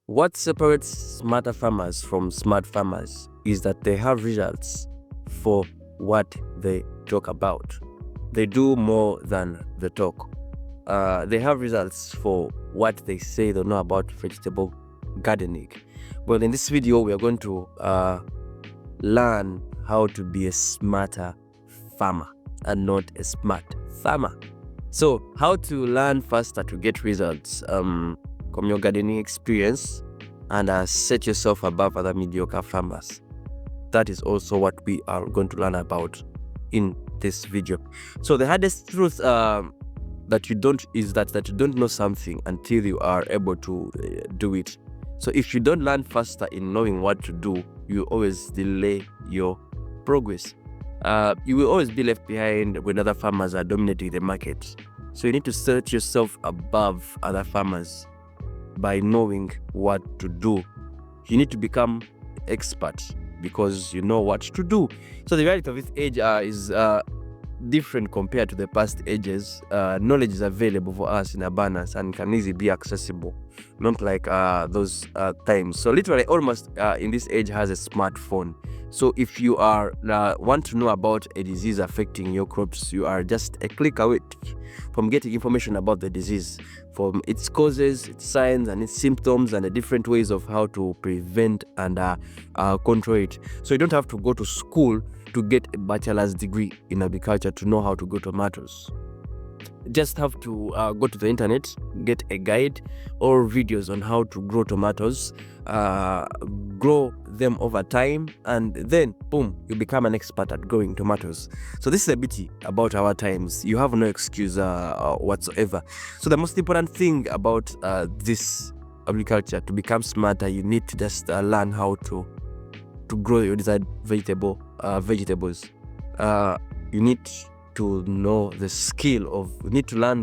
What separates smarter farmers from smart farmers is that they have results for what they talk about. They do more than the talk. They have results for what they say they know about vegetable gardening. Well, in this video, we are going to learn how to be a smarter farmer and not a smart farmer. So, how to learn faster to get results from your gardening experience and set yourself above other mediocre farmers. That is also what we are going to learn about in this video. So the hardest truth that you don't know something until you are able to do it. So if you don't learn faster in knowing what to do, you always delay your progress. You will always be left behind when other farmers are dominating the market. So you need to set yourself above other farmers by knowing what to do. You need to become expert because you know what to do. So the reality of this age is different compared to the past ages. Knowledge is available for us in abundance and can easily be accessible, not like those times. So literally almost in this age has a smartphone. So if you want to know about a disease affecting your crops, you are just a click away from getting information about the disease, from its causes, its signs and its symptoms, and the different ways of how to prevent and control it. So you don't have to go to school to get a bachelor's degree in agriculture to know how to grow tomatoes. Just have to go to the internet, get a guide or videos on how to grow tomatoes, grow them over time, and then boom, you become an expert at growing tomatoes. So this is a bit about our times. You have no excuse whatsoever. So the most important thing about this agriculture, to become smarter, you need to just learn how to grow your desired vegetables. You need to learn the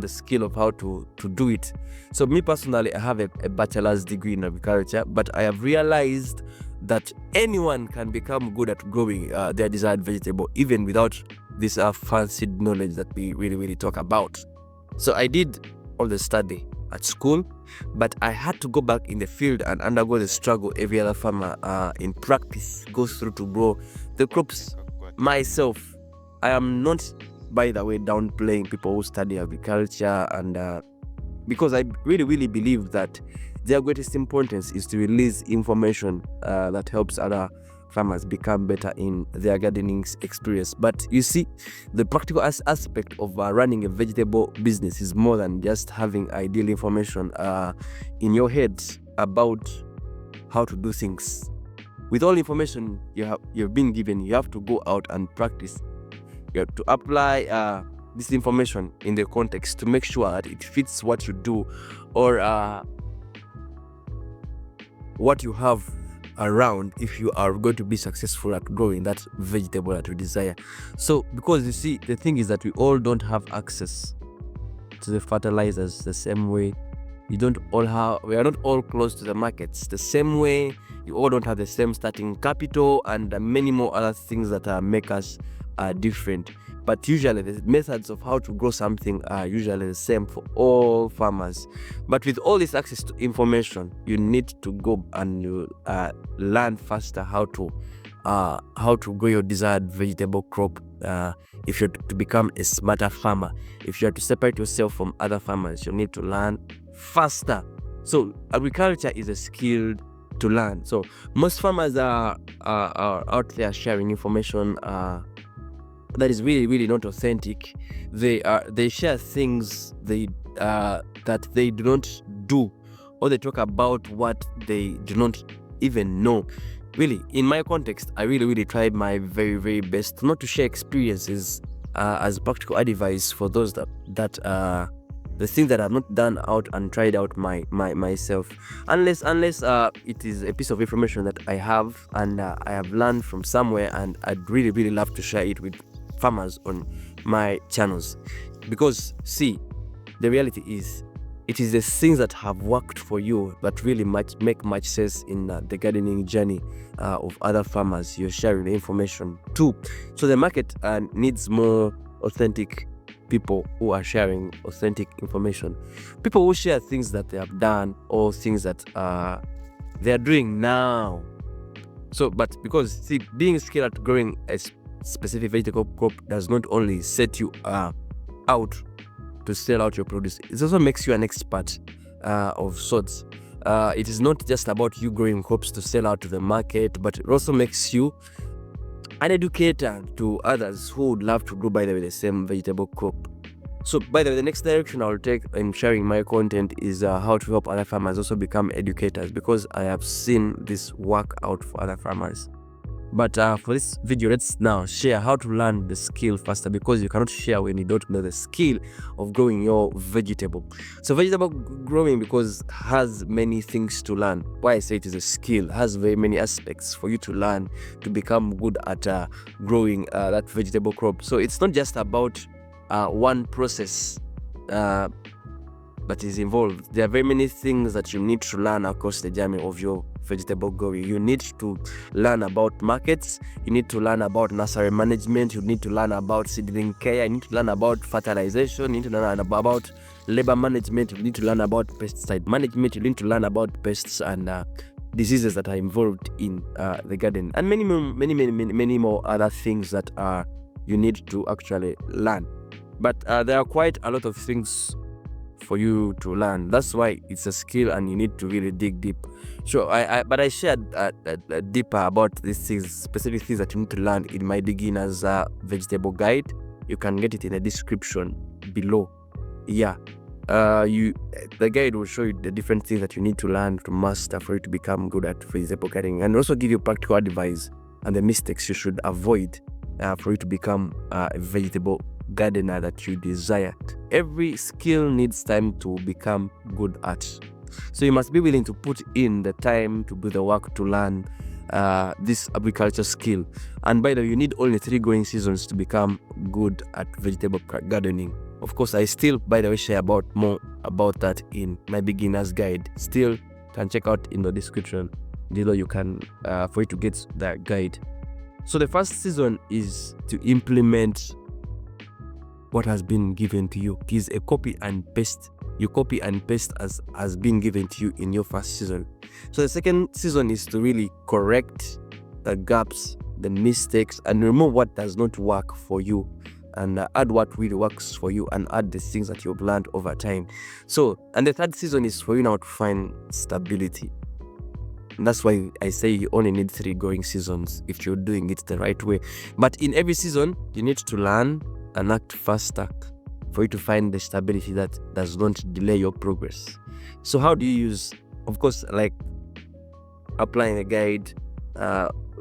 skill of how to do it. So me personally, I have a bachelor's degree in agriculture, but I have realized that anyone can become good at growing their desired vegetable even without this fancy knowledge that we really talk about. So I did all the study at school, but I had to go back in the field and undergo the struggle every other farmer in practice goes through to grow the crops myself. I am not, by the way, downplaying people who study agriculture, and because I really believe that their greatest importance is to release information that helps other farmers become better in their gardening experience. But you see, the practical aspect of running a vegetable business is more than just having ideal information in your head about how to do things. With all information you've been given, you have to go out and practice. You have to apply this information in the context to make sure that it fits what you do or what you have around if you are going to be successful at growing that vegetable that you desire. So because you see, the thing is that we all don't have access to the fertilizers the same way. We are not all close to the markets the same way. You all don't have the same starting capital and many more other things that make us different. But usually the methods of how to grow something are usually the same for all farmers. But with all this access to information, you need to go and learn faster how to grow your desired vegetable crop. If you're to become a smarter farmer, if you're to separate yourself from other farmers, you need to learn faster. So agriculture is a skill to learn. So most farmers are out there sharing information that is really not authentic. They share things that they do not do, or they talk about what they do not even know. Really, in my context, I really tried my very best not to share experiences as practical advice for those that the things that I've not done out and tried out myself, unless it is a piece of information that I have and I have learned from somewhere, and I'd really love to share it with farmers on my channels. Because see, the reality is, it is the things that have worked for you that really make much sense in the gardening journey of other farmers you're sharing the information to. So the market needs more authentic people who are sharing authentic information, people who share things that they have done or things that they are doing now. So, but because see, being skilled at growing a specific vegetable crop does not only set you out to sell out your produce, it also makes you an expert of sorts. It is not just about you growing crops to sell out to the market, but it also makes you an educator to others who would love to grow, by the way, the same vegetable crop. So, by the way, the next direction I'll take in sharing my content is how to help other farmers also become educators, because I have seen this work out for other farmers. But for this video, let's now share how to learn the skill faster, because you cannot share when you don't know the skill of growing your vegetable. So vegetable growing, because has many things to learn. Why I say it is a skill, has very many aspects for you to learn to become good at growing that vegetable crop. So it's not just about one process that is involved. There are very many things that you need to learn across the journey of your vegetable growing. You need to learn about markets, you need to learn about nursery management, you need to learn about seedling care, you need to learn about fertilization, you need to learn about labor management, you need to learn about pesticide management, you need to learn about pests and diseases that are involved in the garden, and many more other things that you need to actually learn. But there are quite a lot of things for you to learn. That's why it's a skill and you need to really dig deep. Sure, I shared deeper about these things, specific things that you need to learn in my beginner's vegetable guide. You can get it in the description below. Yeah, the guide will show you the different things that you need to learn to master for you to become good at vegetable gardening, and also give you practical advice and the mistakes you should avoid for you to become a vegetable gardener that you desire. Every skill needs time to become good at, so you must be willing to put in the time to do the work to learn this agriculture skill. And by the way, you need only 3 growing seasons to become good at vegetable gardening. Of course, I still, by the way, share more about that in my beginner's guide. Still can check out in the description below. You can for you to get that guide. So the first season is to implement what has been given to you. It is a copy and paste. You copy and paste as has been given to you in your first season. So the second season is to really correct the gaps, the mistakes, and remove what does not work for you, and add what really works for you, and add the things that you've learned over time. So, and the third season is for you now to find stability. And that's why I say you only need 3 growing seasons if you're doing it the right way. But in every season, you need to learn and act faster for you to find the stability that does not delay your progress. So how do you use, of course, like applying a guide,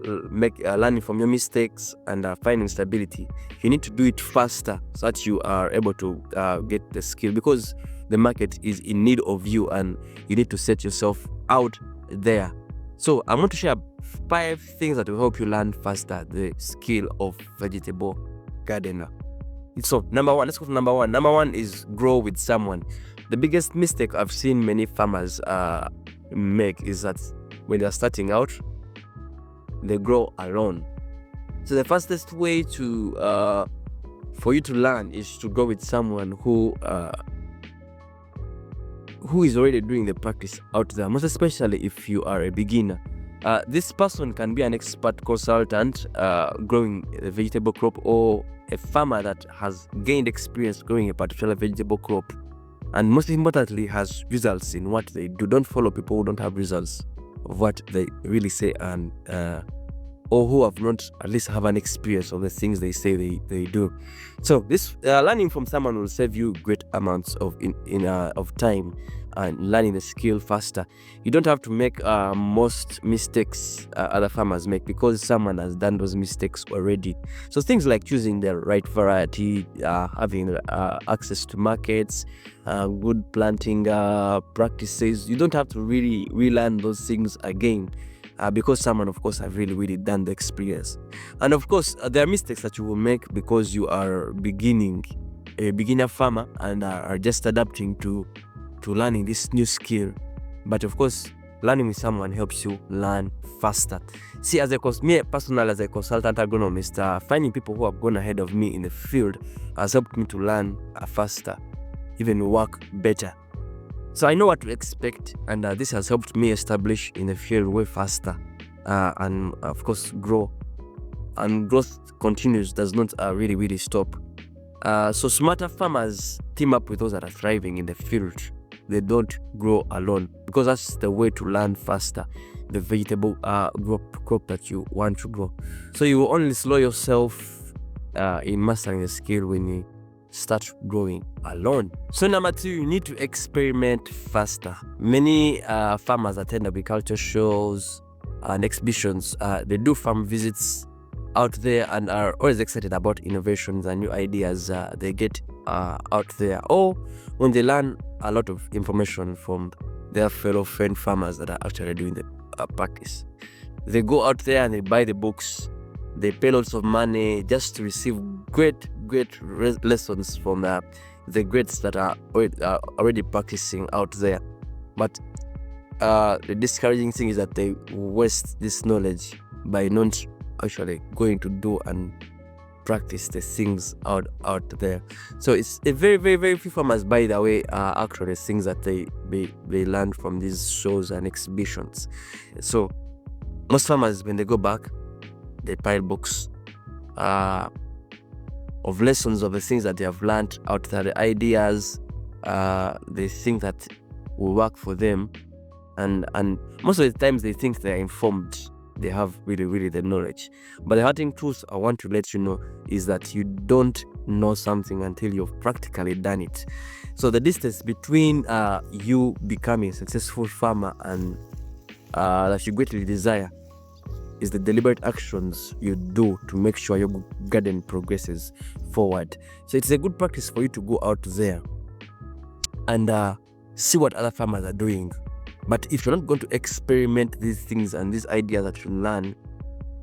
learning from your mistakes, and finding stability. You need to do it faster so that you are able to get the skill, because the market is in need of you and you need to set yourself out there. So I'm going to share 5 things that will help you learn faster the skill of vegetable gardener. So number 1, let's go to number 1. Number 1 is grow with someone. The biggest mistake I've seen many farmers make is that when they're starting out, they grow alone. So the fastest way to for you to learn is to go with someone who is already doing the practice out there, most especially if you are a beginner. This person can be an expert consultant growing a vegetable crop, or a farmer that has gained experience growing a particular vegetable crop, and most importantly has results in what they do. Don't follow people who don't have results of what they really say, and or who have not at least have an experience of the things they say they do. So this learning from someone will save you great amounts of time and learning the skill faster. You don't have to make most mistakes other farmers make, because someone has done those mistakes already. So things like choosing the right variety, having access to markets, good planting practices, you don't have to really relearn those things again. Because someone, of course, have really done the experience. And of course, there are mistakes that you will make because you are a beginner farmer, and are just adapting to learning this new skill. But of course, learning with someone helps you learn faster. See, as a consultant agronomist, finding people who have gone ahead of me in the field has helped me to learn faster, even work better. So I know what to expect, and this has helped me establish in the field way faster, and of course grow. And growth continues, does not really stop. So smarter farmers team up with those that are thriving in the field. They don't grow alone, because that's the way to learn faster the vegetable crop that you want to grow. So you will only slow yourself in mastering the skill when you start growing alone. So number 2, you need to experiment faster. Many farmers attend agriculture shows and exhibitions. They do farm visits out there and are always excited about innovations and new ideas they get out there, or when they learn a lot of information from their fellow friend farmers that are actually doing the practice. They go out there and they buy the books. They pay lots of money just to receive great lessons from the greats that are already practicing out there. But the discouraging thing is that they waste this knowledge by not actually going to do and practice the things out there. So it's a very few farmers, by the way, actually things that they learn from these shows and exhibitions. So most farmers, when they go back, they pile books of lessons of the things that they have learned out there, the ideas they think that will work for them, and most of the times they think they're informed. They have really the knowledge. But the hurting truth I want to let you know is that you don't know something until you've practically done it. So the distance between you becoming a successful farmer and that you greatly desire is the deliberate actions you do to make sure your garden progresses forward. So it's a good practice for you to go out there and see what other farmers are doing. But if you're not going to experiment these things and these ideas that you learn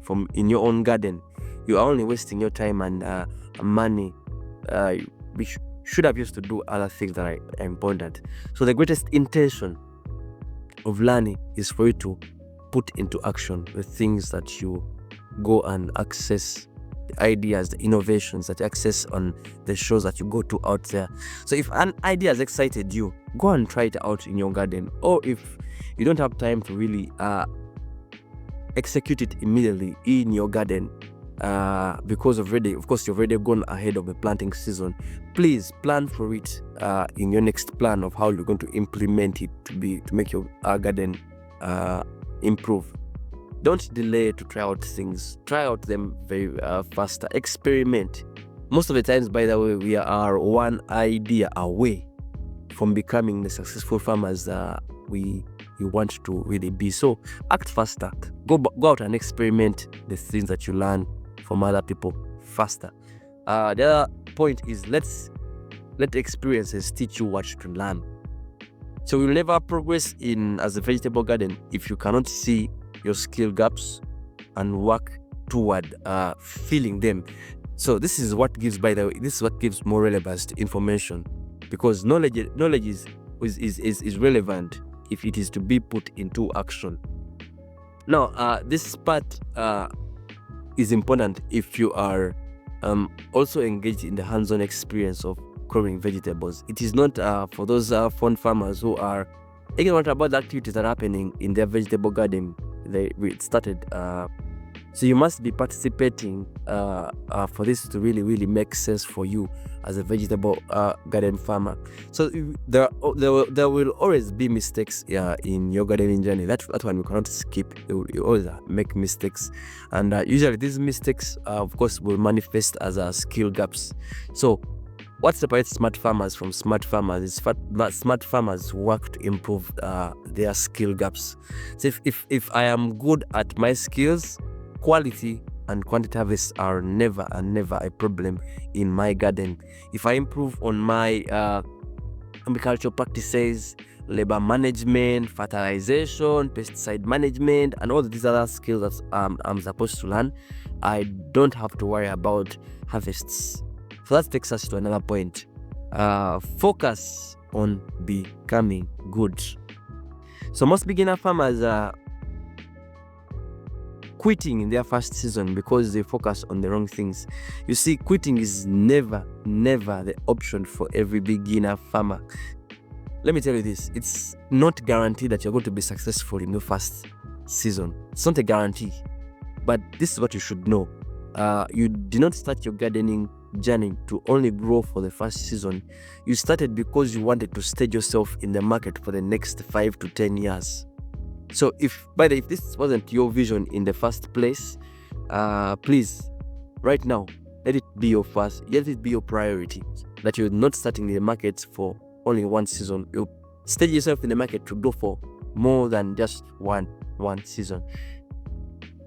from in your own garden, you are only wasting your time and money, which should have used to do other things that are important. So the greatest intention of learning is for you to put into action the things that you go and access, the ideas, the innovations that you access on the shows that you go to out there. So if an idea has excited you, go and try it out in your garden. Or if you don't have time to really execute it immediately in your garden, because of course you've already gone ahead of the planting season, please plan for it in your next plan of how you're going to implement it to make your garden improve. Don't delay to try out things. Try out them very faster. Experiment. Most of the times, by the way, we are one idea away from becoming the successful farmers we want to really be. So act faster. Go out and experiment the things that you learn from other people faster. The other point is let experiences teach you what to learn. So you'll never progress as a vegetable garden if you cannot see your skill gaps and work toward filling them. So this is what gives, by the way, this is what gives more relevance to information, because knowledge is relevant if it is to be put into action. Now, this part is important if you are also engaged in the hands-on experience of growing vegetables. It is not for those fond farmers who are ignorant about the activities that are happening in their vegetable garden. We started. So you must be participating for this to really make sense for you as a vegetable garden farmer. So there will always be mistakes in your gardening journey. That one we cannot skip. You always make mistakes, and usually these mistakes, of course, will manifest as skill gaps. So what separates smart farmers from smart farmers is that smart farmers work to improve their skill gaps. So if I am good at my skills, quality and quantity harvests are never a problem in my garden. If I improve on my agricultural practices, labor management, fertilization, pesticide management, and all these other skills that I'm supposed to learn, I don't have to worry about harvests. So that takes us to another point. Focus on becoming good. So most beginner farmers are quitting in their first season because they focus on the wrong things. You see, quitting is never the option for every beginner farmer. let me tell you this, it's not guaranteed that you're going to be successful in your first season. It's not a guarantee, but this is what you should know. You did not start your gardening journey to only grow for the first season. You started because you wanted to stage yourself in the market for the next 5 to 10 years. So if this wasn't your vision in the first place, please, right now, let it be your priority, that you're not starting the market for only one season. You stage yourself in the market to go for more than just one season.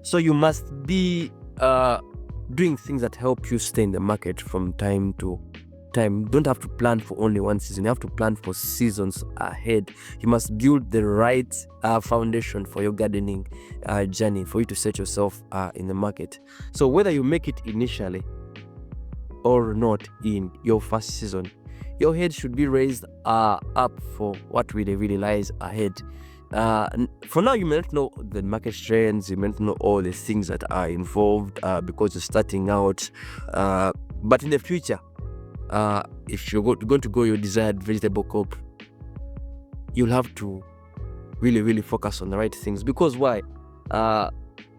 So you must be doing things that help you stay in the market from time to time. You don't have to plan for only one season. You have to plan for seasons ahead. You must build the right foundation for your gardening journey for you to set yourself in the market. So whether you make it initially or not in your first season, your head should be raised up for what really lies ahead. For now, you may not know the market trends, you may not know all the things that are involved because you're starting out, but in the future, if you're going to grow your desired vegetable crop, you'll have to really focus on the right things. Because why?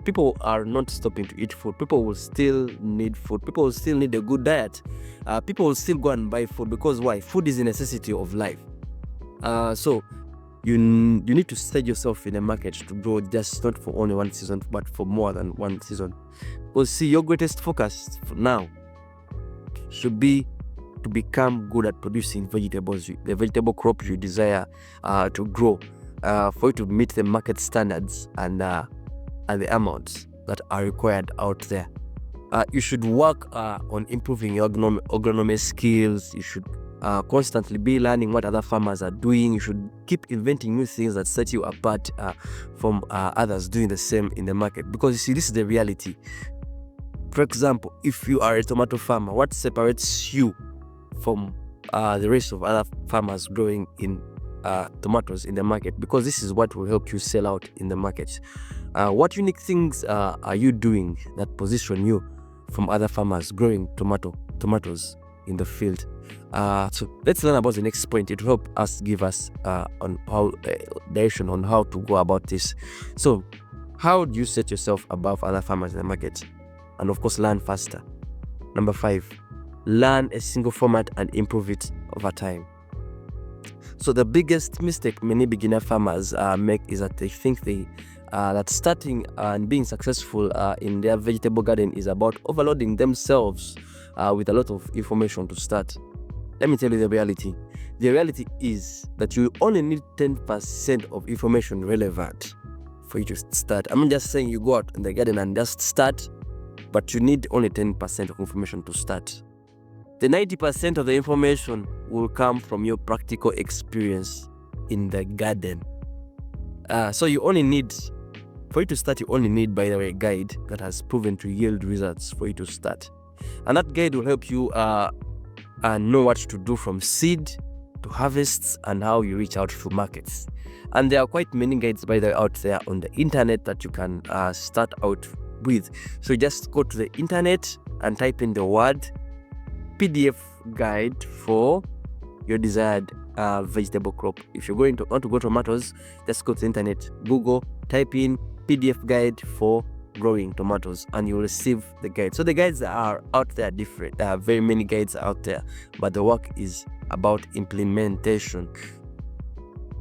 People are not stopping to eat food. People will still need food. People will still need a good diet. People will still go and buy food. Because why? Food is a necessity of life. So you need to stage yourself in a market to grow, just not for only one season, but for more than one season. Because see, your greatest focus for now should be to become good at producing vegetables, the vegetable crop you desire to grow, for you to meet the market standards and the amounts that are required out there. You should work on improving your agronomy skills. You should constantly be learning what other farmers are doing. You should keep inventing new things that set you apart from others doing the same in the market. Because you see, this is the reality. For example, if you are a tomato farmer, what separates you from the rest of other farmers growing in tomatoes in the market? Because this is what will help you sell out in the market. What unique things are you doing that position you from other farmers growing tomatoes in the field? So let's learn about the next point. It will help us give us on how direction on how to go about this. So how do you set yourself above other farmers in the market? And of course, learn faster. Number 5, learn a single format and improve it over time. So the biggest mistake many beginner farmers make is that they think that starting and being successful in their vegetable garden is about overloading themselves with a lot of information to start. Let me tell you the reality. The reality is that you only need 10% of information relevant for you to start. I'm not just saying you go out in the garden and just start, but you need only 10% of information to start. The 90% of the information will come from your practical experience in the garden. So you only need, for you to start, you only need, by the way, a guide that has proven to yield results for you to start. And that guide will help you know what to do from seed to harvests and how you reach out to markets. And there are quite many guides, by the way, out there on the internet that you can start out with. So just go to the internet and type in the word PDF guide for your desired vegetable crop. If you're want to go tomatoes, just go to the internet, Google, type in PDF guide for growing tomatoes, and you'll receive the guide. So the guides are out there different. There are very many guides out there, but the work is about implementation.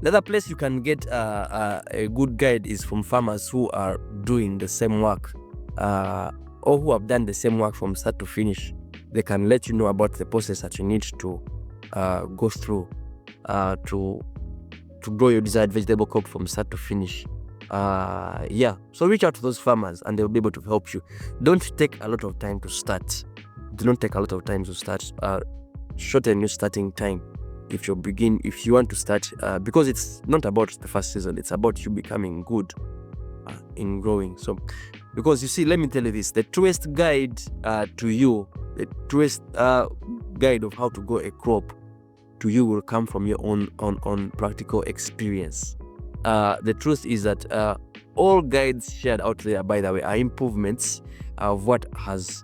The other place you can get a good guide is from farmers who are doing the same work or who have done the same work from start to finish. They can let you know about the process that you need to go through to grow your desired vegetable crop from start to finish. So reach out to those farmers and they'll be able to help you. Don't take a lot of time to start. Do not take a lot of time to start. Shorten your starting time if you want to start, because it's not about the first season, it's about you becoming good in growing. So because you see, let me tell you this, the truest guide to you, the truest guide of how to grow a crop to you will come from your own practical experience. The truth is that all guides shared out there, by the way, are improvements of what has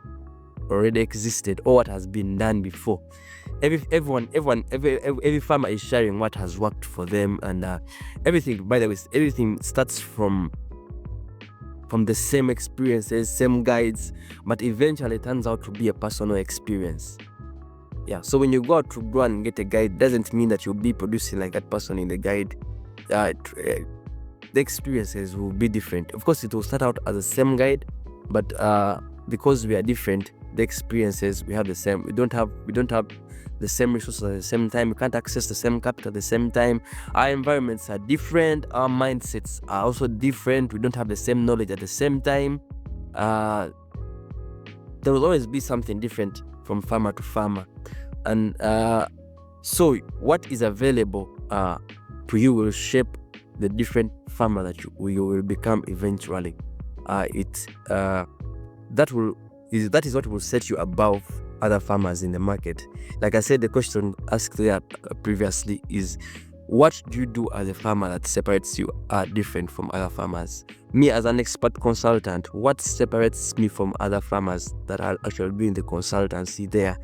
already existed or what has been done before. every farmer is sharing what has worked for them, and everything, by the way, everything starts from the same experiences, same guides, but eventually it turns out to be a personal experience. Yeah, so when you go out to go and get a guide, doesn't mean that you'll be producing like that person in the guide. The experiences will be different. Of course, it will start out as the same guide, but because we are different, the experiences we have the same. We don't have the same resources at the same time. We can't access the same capital at the same time. Our environments are different. Our mindsets are also different. We don't have the same knowledge at the same time. There will always be something different from farmer to farmer, and so what is available to you will shape the different farmer that you will become eventually. That is what will set you above other farmers in the market. Like I said, the question asked there previously is, what do you do as a farmer that separates you different from other farmers? Me as an expert consultant, what separates me from other farmers that are actually doing the consultancy there?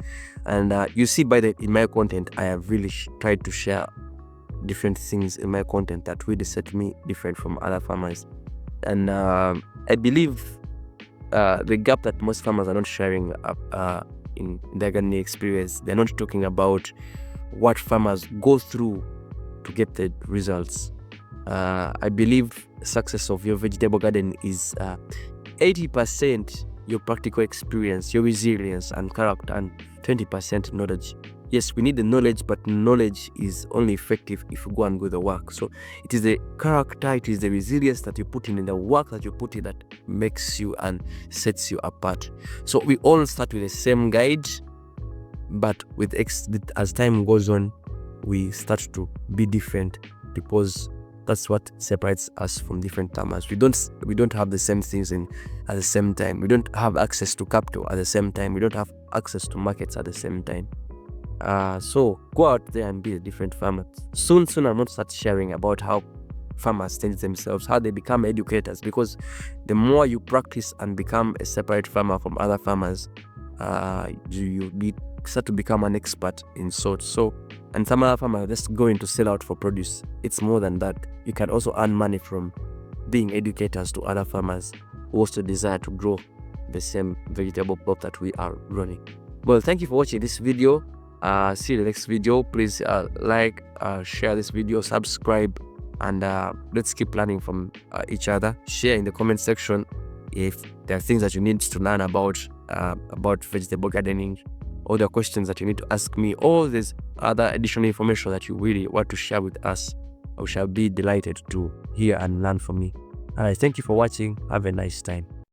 And you see in my content, I have really tried to share different things in my content that really set me different from other farmers. And I believe the gap that most farmers are not sharing in their gardening experience, they're not talking about what farmers go through to get the results. I believe success of your vegetable garden is 80% your practical experience, your resilience and character, and 20% knowledge. Yes, we need the knowledge, but knowledge is only effective if you go and do the work. So it is the character, it is the resilience that you put in the work that you put in, that makes you and sets you apart. So we all start with the same guide, but as time goes on, we start to be different, because that's what separates us from different farmers. We don't have the same things at the same time. We don't have access to capital at the same time. We don't have access to markets at the same time. So go out there and be a different farmer. Soon I'm not start sharing about how farmers change themselves, how they become educators, because the more you practice and become a separate farmer from other farmers, you start to become an expert in sorts. So, and some other farmers are just going to sell out for produce. It's more than that. You can also earn money from being educators to other farmers who also desire to grow the same vegetable crop that we are running. Well, thank you for watching this video. See you in the next video. Please like, share this video, subscribe, and let's keep learning from each other. Share in the comment section if there are things that you need to learn about vegetable gardening, or the questions that you need to ask me, or there's other additional information that you really want to share with us. I shall be delighted to hear and learn from you. All right, thank you for watching. Have a nice time.